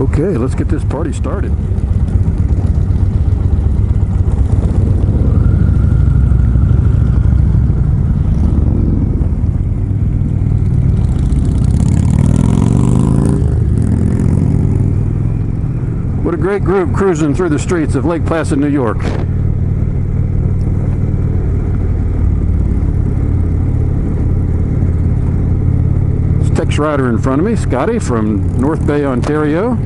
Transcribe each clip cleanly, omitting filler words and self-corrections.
Okay, let's get this party started. What a great group cruising through the streets of Lake Placid, New York. Tex rider in front of me, Scotty from North Bay, Ontario,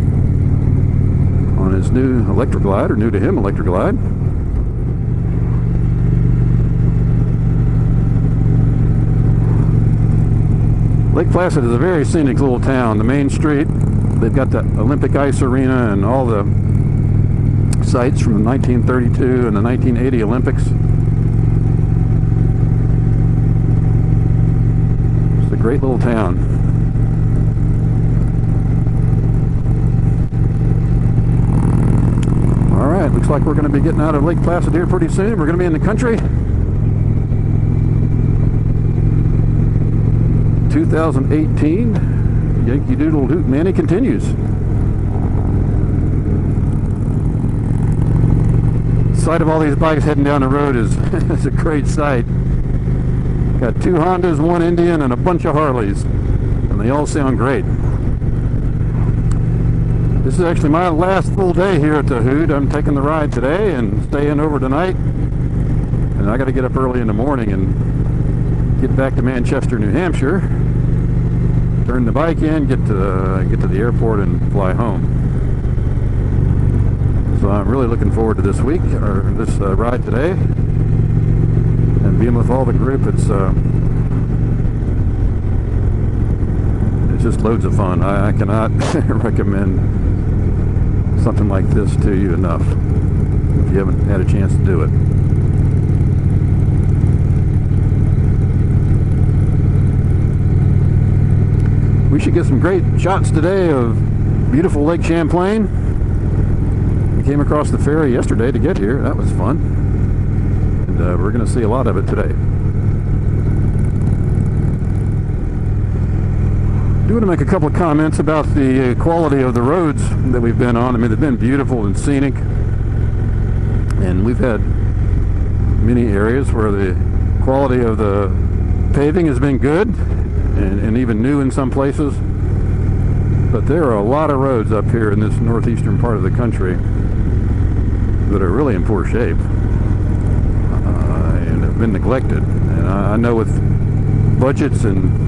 on his new electric glide, or new to him electric glide. Lake Placid is a very scenic little town. The main street, they've got the Olympic Ice Arena and all the sites from 1932 and the 1980 Olympics. It's a great little town. Looks like we're going to be getting out of Lake Placid here pretty soon. We're going to be in the country. 2018 Yankee Doodle Hoot Manny continues. The sight of all these bikes heading down the road is a great sight. Got 2 Hondas, 1 Indian, and a bunch of Harleys, and they all sound great. This is actually my last full day here at the Hoot. I'm taking the ride today and staying over tonight. And I got to get up early in the morning and get back to Manchester, New Hampshire. Turn the bike in, get to the airport, and fly home. So I'm really looking forward to this week, or this ride today, and being with all the group. It's just loads of fun. I cannot recommend something like this to you enough if you haven't had a chance to do it. We should get some great shots today of beautiful Lake Champlain. We came across the ferry yesterday to get here. That was fun. And we're going to see a lot of it today. I do want to make a couple of comments about the quality of the roads that we've been on. I mean, they've been beautiful and scenic, and we've had many areas where the quality of the paving has been good and even new in some places. But there are a lot of roads up here in this northeastern part of the country that are really in poor shape and have been neglected. And I know with budgets and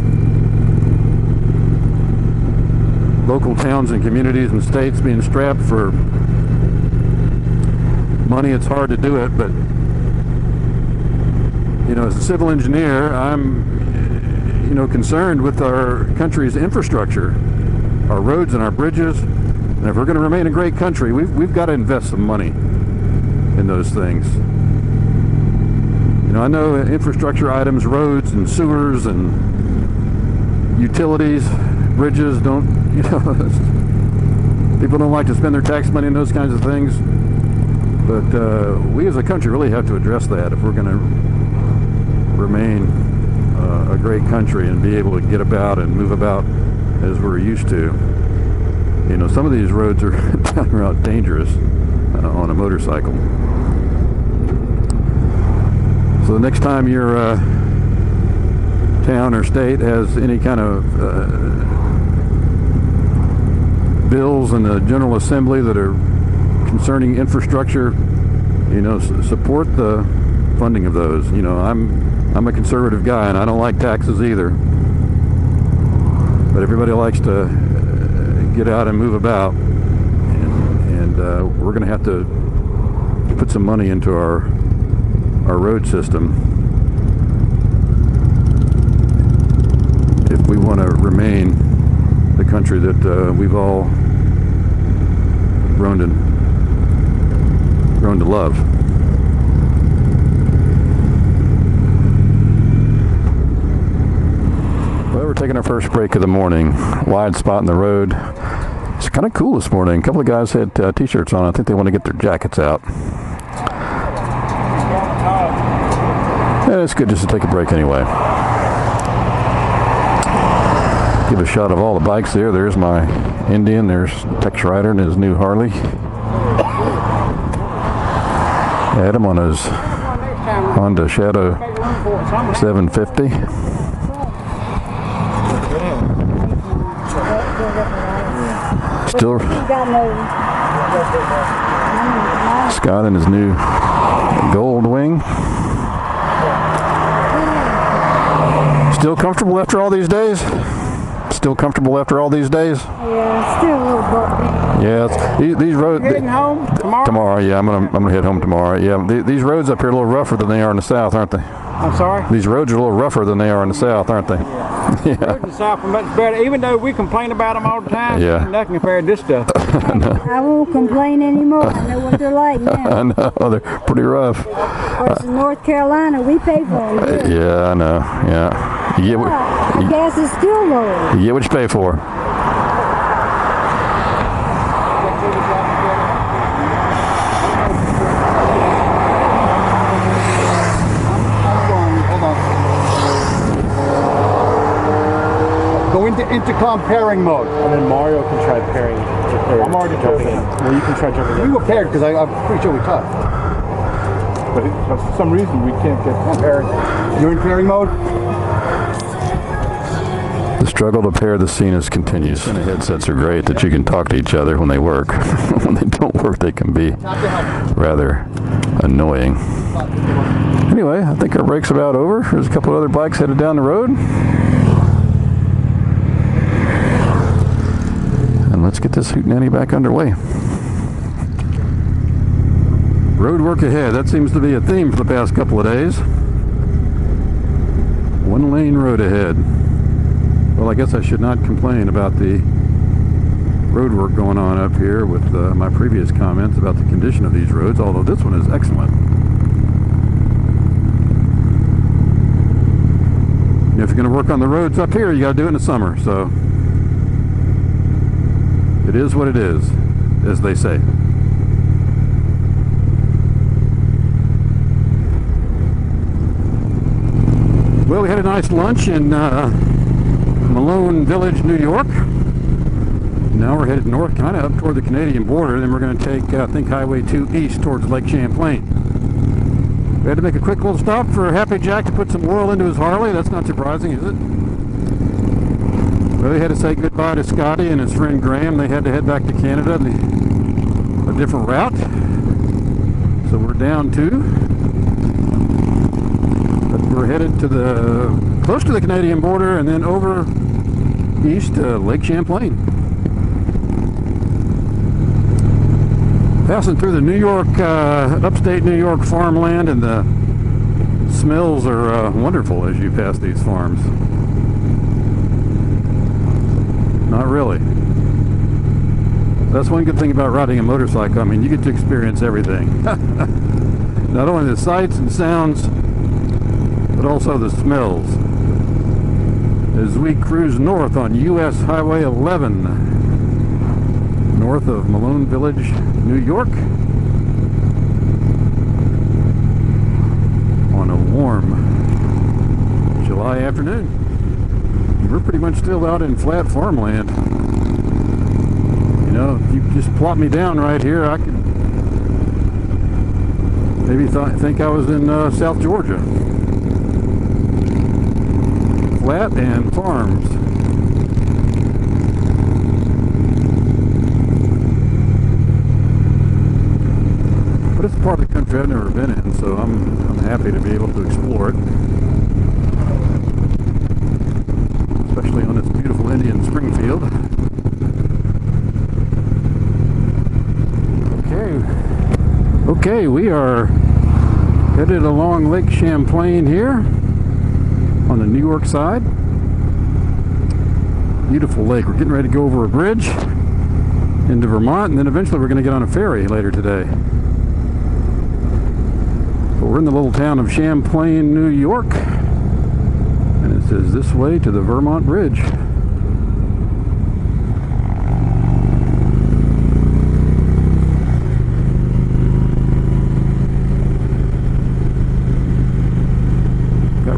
local towns and communities and states being strapped for money, it's hard to do it. But as a civil engineer, I'm concerned with our country's infrastructure, our roads and our bridges. And if we're going to remain a great country, we've got to invest some money in those things. I know infrastructure items, roads and sewers and utilities, bridges, people don't like to spend their tax money on those kinds of things. But we as a country really have to address that if we're going to remain a great country and be able to get about and move about as we're used to. Some of these roads are downright dangerous on a motorcycle. So the next time your town or state has any kind of bills in the General Assembly that are concerning infrastructure, support the funding of those. I'm a conservative guy and I don't like taxes either. But everybody likes to get out and move about, and we're going to have to put some money into our road system if we want to remain the country that we've all grown to love. Well, we're taking our first break of the morning. Wide spot in the road. It's kind of cool this morning. A couple of guys had t-shirts on. I think they want to get their jackets out. Yeah, it's good just to take a break anyway. Give a shot of all the bikes there. There's my Indian. There's Tex Rider and his new Harley. Adam on his Honda Shadow 750. Still Scott in his new Gold Wing. Still comfortable after all these days? Still comfortable after all these days? Yeah, still a little bumpy. Yeah, these roads. Heading home tomorrow? Tomorrow, yeah, I'm gonna head home tomorrow. Yeah, these roads up here are a little rougher than they are in the south, aren't they? I'm sorry? These roads are a little rougher than they are in the south, aren't they? Yeah. Roads in the south are much better, even though we complain about them all the time. Yeah. Nothing compared to this stuff. I won't complain anymore. I know what they're like now. I know, they're pretty rough. Versus North Carolina, we pay for them. Yeah, I know. Yeah, you get what Gas is still low. you get what you pay for. Go into intercom pairing mode. And then Mario can try pairing. I'm already jumping in. Well, you can try jumping in. We were paired because I'm pretty sure we talked. But for some reason, we can't get paired. You're in pairing mode? The struggle to pair the Cenas continues. And the headsets are great that you can talk to each other when they work. When they don't work, they can be rather annoying. Anyway, I think our break's about over. There's a couple of other bikes headed down the road. And let's get this hootenanny back underway. Road work ahead. That seems to be a theme for the past couple of days. One lane road ahead. Well, I guess I should not complain about the road work going on up here with my previous comments about the condition of these roads, although this one is excellent. You know, if you're going to work on the roads up here, you got to do it in the summer, so it is what it is, as they say. Well, we had a nice lunch in Malone Village, New York. Now we're headed north, kind of up toward the Canadian border. Then we're going to take, I think, Highway 2 east towards Lake Champlain. We had to make a quick little stop for Happy Jack to put some oil into his Harley. That's not surprising, is it? Well, we had to say goodbye to Scotty and his friend Graham. They had to head back to Canada, a different route. So we're down 2. We're headed to close to the Canadian border and then over east to Lake Champlain. Passing through the New York, upstate New York farmland, and the smells are wonderful as you pass these farms. Not really. That's one good thing about riding a motorcycle. I mean, you get to experience everything. Not only the sights and sounds, but also the smells. As we cruise north on US Highway 11, north of Malone Village, New York, on a warm July afternoon. We're pretty much still out in flat farmland. You know, if you just plop me down right here, I could maybe think I was in South Georgia. Flat and farms. But it's a part of the country I've never been in, so I'm happy to be able to explore it. Especially on this beautiful Indian Springfield. Okay, we are headed along Lake Champlain here on the New York side. Beautiful lake. We're getting ready to go over a bridge into Vermont, and then eventually we're going to get on a ferry later today. But we're in the little town of Champlain, New York, and it says this way to the Vermont Bridge.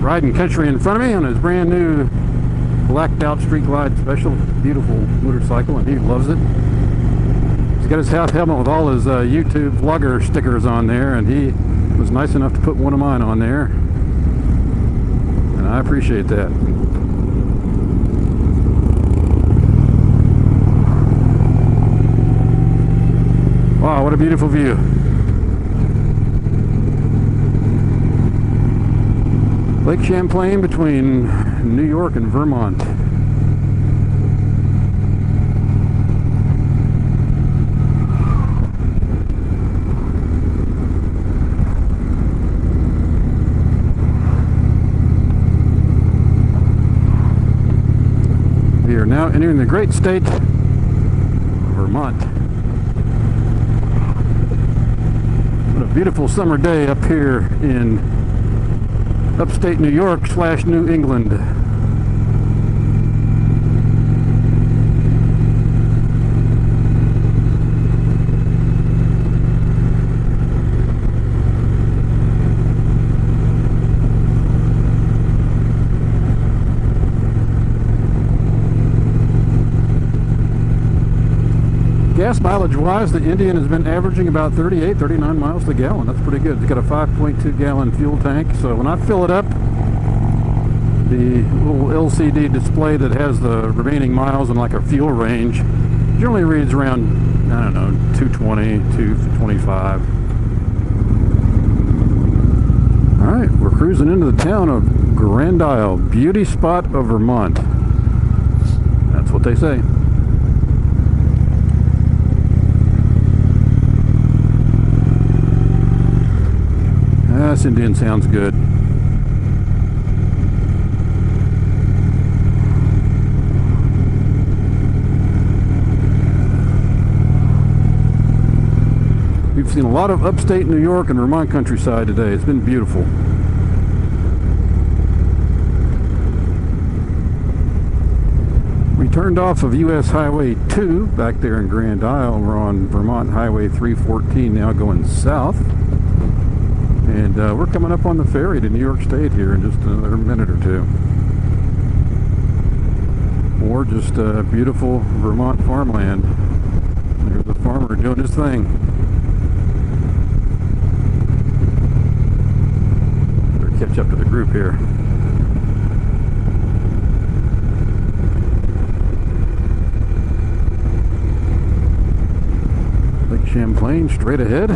Riding Country in front of me on his brand new blacked out street glide special, beautiful motorcycle, and he loves it. He's got his half helmet with all his YouTube vlogger stickers on there, and he was nice enough to put one of mine on there, and I appreciate that. Wow, what a beautiful view. Lake Champlain between New York and Vermont. We are now entering the great state of Vermont. What a beautiful summer day up here in upstate New York / New England. Gas mileage wise, the Indian has been averaging about 38, 39 miles to the gallon. That's pretty good. It's got a 5.2 gallon fuel tank, so when I fill it up, the little LCD display that has the remaining miles and like a fuel range generally reads around, I don't know, 220, 225. Alright, we're cruising into the town of Grand Isle, beauty spot of Vermont. That's what they say. This Indian sounds good. We've seen a lot of upstate New York and Vermont countryside today. It's been beautiful. We turned off of US Highway 2 back there in Grand Isle. We're on Vermont Highway 314 now, going south. And we're coming up on the ferry to New York State here in just another minute or two. Or just beautiful Vermont farmland. There's a farmer doing his thing. Better catch up to the group here. Lake Champlain straight ahead.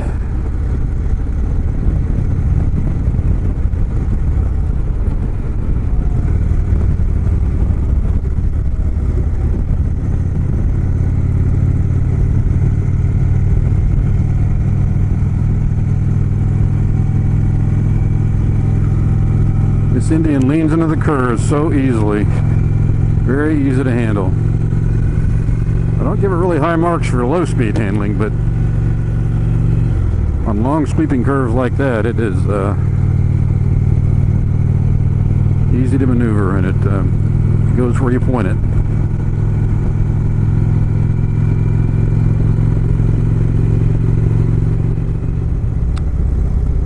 This Indian leans into the curves so easily. Very easy to handle. I don't give it really high marks for low speed handling, but on long sweeping curves like that, it is easy to maneuver, and it goes where you point it.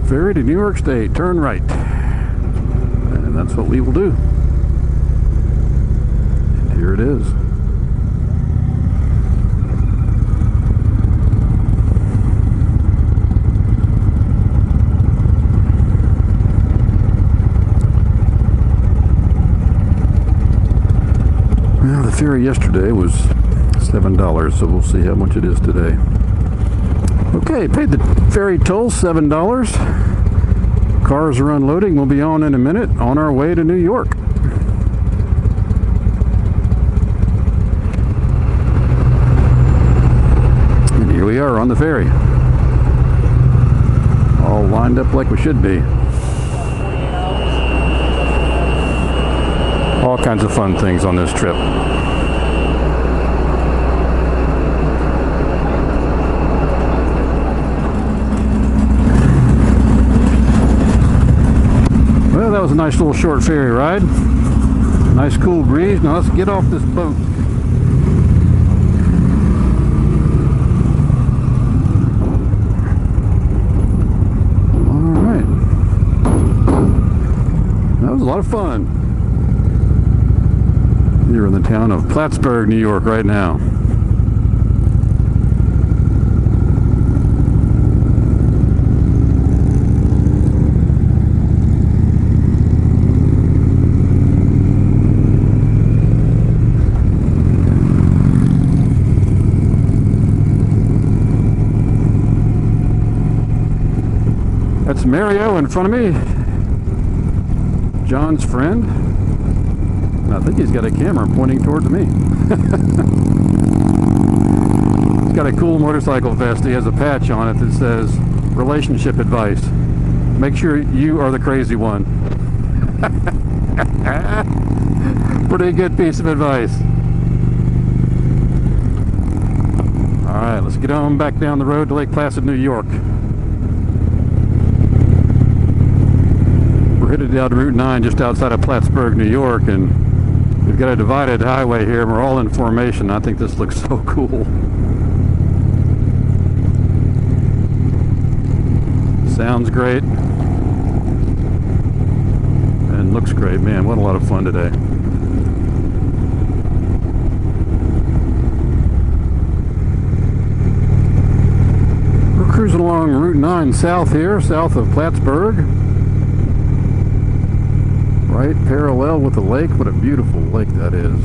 Ferry to New York State, turn right. And that's what we will do. And here it is. Well, the ferry yesterday was $7, so we'll see how much it is today. Okay, paid the ferry toll, $7. Cars are unloading. We'll be on in a minute, on our way to New York. And here we are on the ferry. All lined up like we should be. All kinds of fun things on this trip. Well, that was a nice little short ferry ride. Nice cool breeze. Now let's get off this boat. All right. That was a lot of fun. We're in the town of Plattsburgh, New York right now. That's Mario in front of me, John's friend. And I think he's got a camera pointing towards me. He's got a cool motorcycle vest. He has a patch on it that says relationship advice. Make sure you are the crazy one. Pretty good piece of advice. All right, let's get on back down the road to Lake Placid, New York. We're headed down Route 9 just outside of Plattsburgh, New York, and we've got a divided highway here, and we're all in formation. I think this looks so cool. Sounds great. And looks great. Man, what a lot of fun today. We're cruising along Route 9 south here, south of Plattsburgh. Right parallel with the lake. What a beautiful lake that is.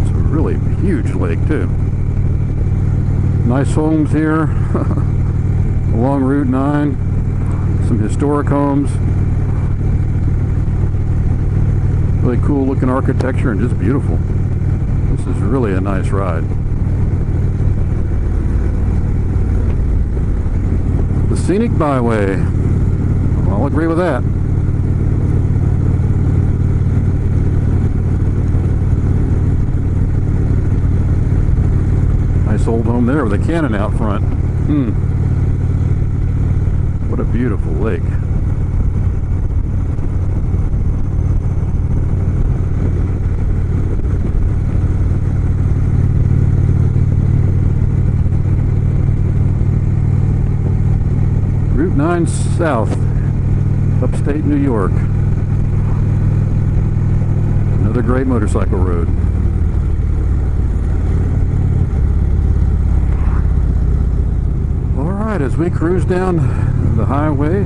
It's a really huge lake too. Nice homes here along Route 9. Some historic homes. Really cool looking architecture and just beautiful. This is really a nice ride. Scenic byway. I'll agree with that. Nice old home there with a cannon out front. What a beautiful lake. Route 9 south, upstate New York. Another great motorcycle road. Alright, as we cruise down the highway,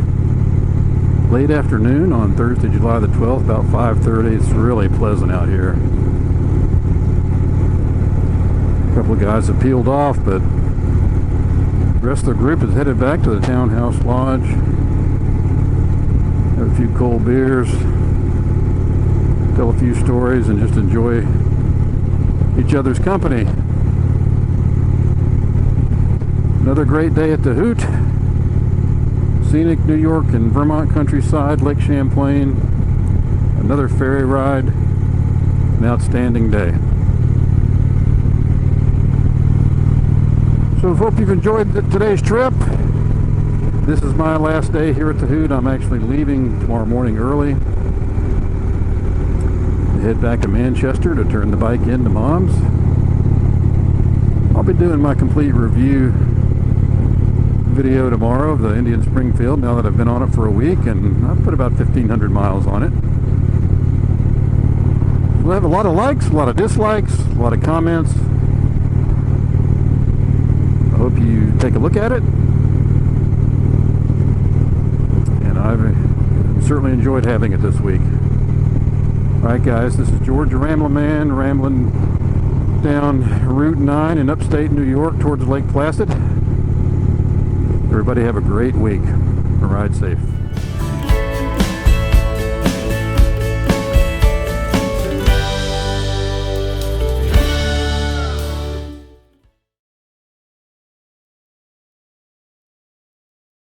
late afternoon on Thursday, July the 12th, about 5:30, it's really pleasant out here. A couple of guys have peeled off, but the rest of the group is headed back to the Townhouse Lodge. Have a few cold beers, tell a few stories, and just enjoy each other's company. Another great day at the Hoot. Scenic New York and Vermont countryside, Lake Champlain. Another ferry ride. An outstanding day. So I hope you've enjoyed today's trip. This is my last day here at the Hoot. I'm actually leaving tomorrow morning early to head back to Manchester to turn the bike into Mom's. I'll be doing my complete review video tomorrow of the Indian Springfield now that I've been on it for a week, and I've put about 1,500 miles on it. We'll have a lot of likes, a lot of dislikes, a lot of comments. I hope you take a look at it, and I've certainly enjoyed having it this week. Alright guys, this is George the Ramblin' Man, rambling down Route 9 in upstate New York towards Lake Placid. Everybody have a great week. Ride safe.